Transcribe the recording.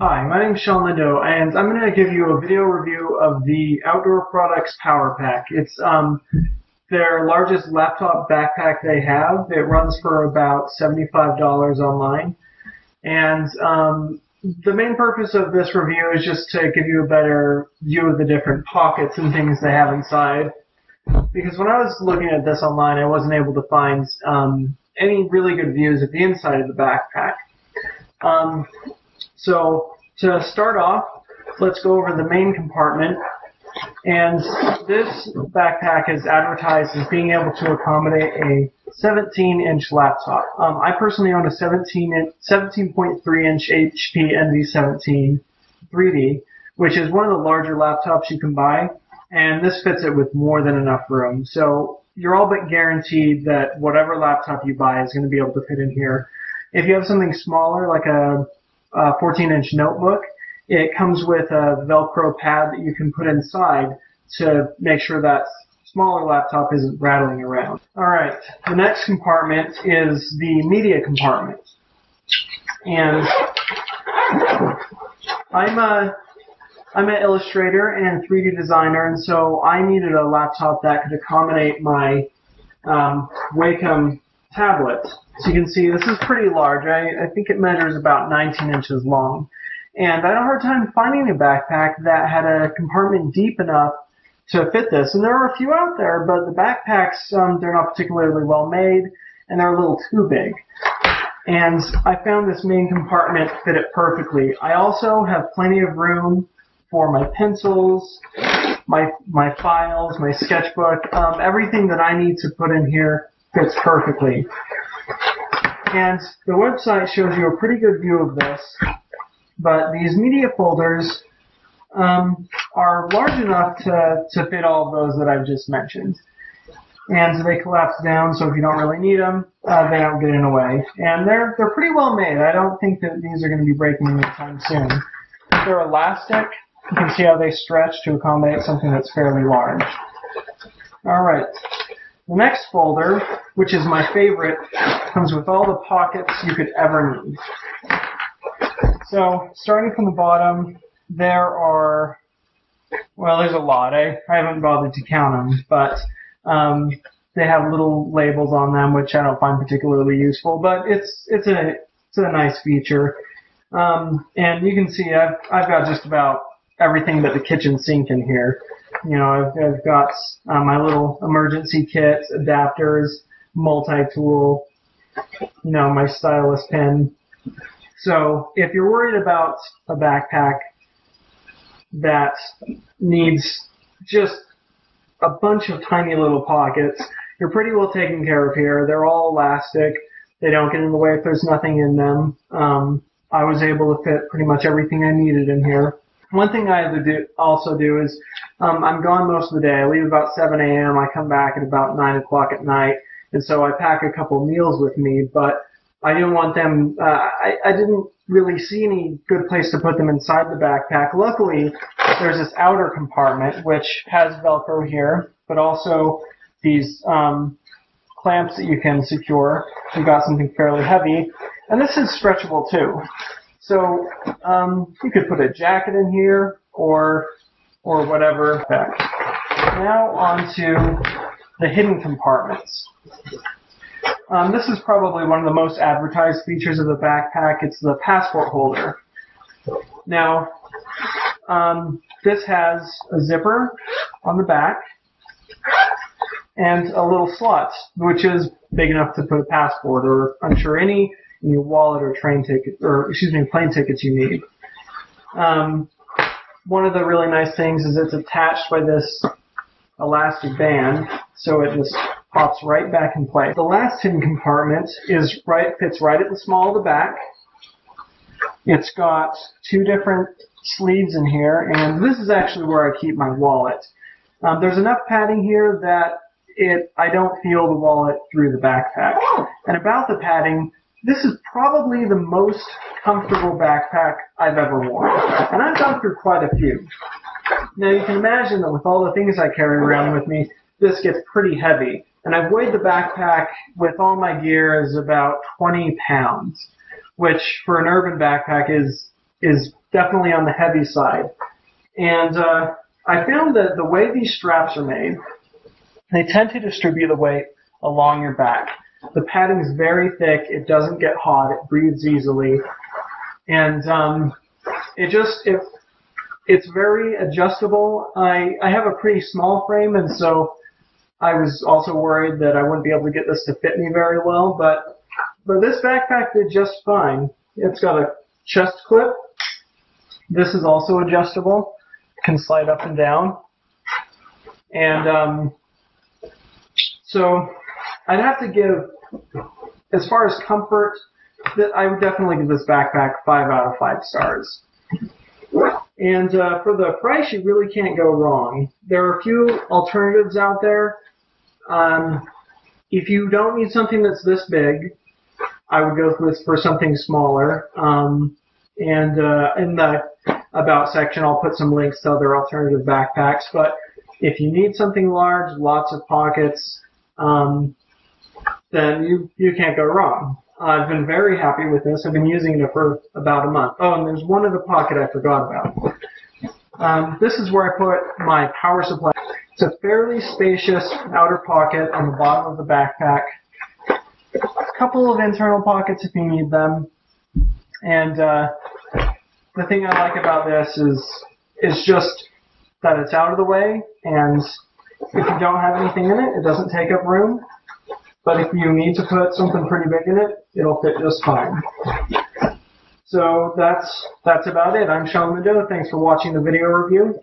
Hi, my name is Sean Lindo, and I'm going to give you a video review of the Outdoor Products Power Pack. It's their largest laptop backpack they have. It runs for about $75 online, and the main purpose of this review is just to give you a better view of the different pockets and things they have inside. Because when I was looking at this online, I wasn't able to find any really good views of the inside of the backpack. So to start off, let's go over the main compartment. And this backpack is advertised as being able to accommodate a 17-inch laptop. I personally own a 17.3-inch HP NV17 3D, which is one of the larger laptops you can buy. And this fits it with more than enough room. So you're all but guaranteed that whatever laptop you buy is going to be able to fit in here. If you have something smaller, like a 14-inch notebook, it comes with a Velcro pad that you can put inside to make sure that smaller laptop isn't rattling around. Alright, the next compartment is the media compartment. And I'm an illustrator and 3D designer, and so I needed a laptop that could accommodate my Wacom tablet. So you can see this is pretty large. I think it measures about 19 inches long. And I had a hard time finding a backpack that had a compartment deep enough to fit this. And there are a few out there, but the backpacks, they're not particularly well made, and they're a little too big. And I found this main compartment fit it perfectly. I also have plenty of room for my pencils, my files, my sketchbook, everything that I need to put in here fits perfectly. And the website shows you a pretty good view of this, but these media folders are large enough to fit all of those that I've just mentioned. And they collapse down, so if you don't really need them, they don't get in the way. And they're pretty well made. I don't think that these are going to be breaking anytime soon. They're elastic. You can see how they stretch to accommodate something that's fairly large. Alright, the next folder, which is my favorite, comes with all the pockets you could ever need. So, starting from the bottom, there are, well, there's a lot. I haven't bothered to count them, but they have little labels on them, which I don't find particularly useful, but it's a nice feature. And you can see I've got just about everything but the kitchen sink in here. You know, I've got my little emergency kits, adapters, multi-tool, you know, my stylus pen. So if you're worried about a backpack that needs just a bunch of tiny little pockets, you're pretty well taken care of here. They're all elastic. They don't get in the way if there's nothing in them. I was able to fit pretty much everything I needed in here. One thing I also do is I'm gone most of the day. I leave about 7 a.m. I come back at about 9 o'clock at night, and so I pack a couple meals with me, but I didn't want them, I didn't really see any good place to put them inside the backpack. Luckily, there's this outer compartment which has Velcro here, but also these clamps that you can secure. You've got something fairly heavy, and this is stretchable too. So you could put a jacket in here or whatever. Now on to the hidden compartments. This is probably one of the most advertised features of the backpack. It's the passport holder. Now, this has a zipper on the back and a little slot, which is big enough to put a passport or, I'm sure, any in your wallet or plane tickets you need. One of the really nice things is it's attached by this elastic band, so it just pops right back in place. The last hidden compartment fits right at the small of the back. It's got two different sleeves in here, and this is actually where I keep my wallet. There's enough padding here that I don't feel the wallet through the backpack. And about the padding, this is probably the most comfortable backpack I've ever worn. And I've gone through quite a few. Now you can imagine that with all the things I carry around with me, this gets pretty heavy. And I've weighed the backpack with all my gear is about 20 pounds, which for an urban backpack is is definitely on the heavy side. And I found that the way these straps are made, they tend to distribute the weight along your back. The padding is very thick. It doesn't get hot. It breathes easily. And it's very adjustable. I have a pretty small frame, and so I was also worried that I wouldn't be able to get this to fit me very well, but this backpack did just fine. It's got a chest clip. This is also adjustable. Can slide up and down. And so I'd have to give, as far as comfort, I would definitely give this backpack 5 out of 5 stars. And for the price, you really can't go wrong. There are a few alternatives out there. If you don't need something that's this big, I would go for something smaller. And in the About section, I'll put some links to other alternative backpacks. But if you need something large, lots of pockets, then you can't go wrong. I've been very happy with this. I've been using it for about a month. Oh, and there's one other pocket I forgot about. This is where I put my power supply. It's a fairly spacious outer pocket on the bottom of the backpack. A couple of internal pockets if you need them. And the thing I like about this is just that it's out of the way, and if you don't have anything in it, it doesn't take up room. But if you need to put something pretty big in it, it'll fit just fine. So that's about it. I'm Sean Mado. Thanks for watching the video review.